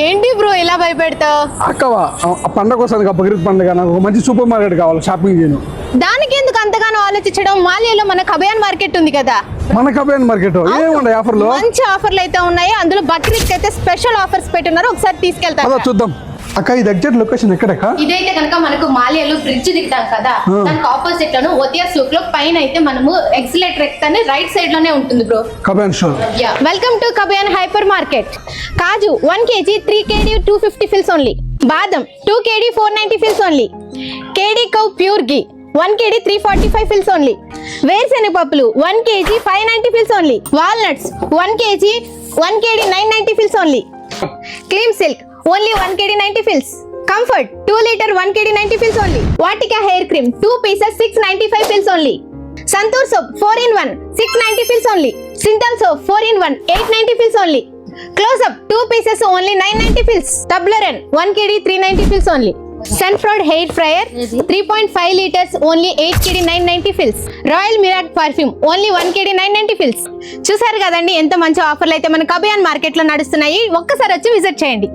ఏంటి బ్రో ఇలా భయపెడతావు? అక్కవా పండగ వస్తుంది బక్రీద్ పండుగ, నాకు ఒక మంచి సూపర్ మార్కెట్ కావాలి షాపింగ్ చేయను. దానికి ఎందుకు అంతగానో ఆలోచించడం? మాల్యాలో మన కబయాన్ మార్కెట్ ఉంది కదా. మన కబయాన్ మార్కెట్ ఏముంటాయి ఆఫర్లు? మంచి ఆఫర్లు అయితే ఉన్నాయి. అందులో బక్రీద్ అయితే స్పెషల్ ఆఫర్స్ పెట్టున్నారు. ఒకసారి తీసుకెళ్తాను. చూద్దాం. అక్క ఇది ఎగ్జాక్ట్ లొకేషన్ ఎక్కడక్క? ఇదైతే కనుక మనకు మాల్యాలో బ్రిడ్జ్ దిగుతాం కదా, దానికి ఆపోజిట్ లోను ఓతియా సూక్ లో పైన అయితే మనము ఎక్సిలేటర్ ఎక్కితే రైట్ సైడ్ లోనే ఉంటుంది బ్రో కబయాన్ షోర్. Welcome to Kabayan hypermarket. కాజు 1 kg 3 kg 250 ఫిల్స్ ఓన్లీ. బాదం 2 kg 490 fils only. KD cow pure ghee 1 kg 345 fils only. వేరుశెనగ పప్పులు 1 kg 590 fils only. Walnuts 1 kg 990 fils only. క్లీమ్ సిల్క్ only 1 kg 90 fills. Comfort 2 liter 1 kg 90 fills only. Vatika hair cream 2 pieces 695 fills only. Santoor soap 4 in 1 690 fills only. Synthol soap 4 in 1 890 fills only. Close up 2 pieces only 990 fills. Tubleron 1 kg 390 fills only. Sunflower hair fryer 3.5 liters only 8 kg 990 fills. Royal Miracle perfume only 1 kg 990 fills. చూసారు కదండి ఎంత మంచి ఆఫర్లు అయితే మన కబయాన్ market లో నడుస్తున్నాయి. ఒక్కసారి వచ్చి విజిట్ చేయండి.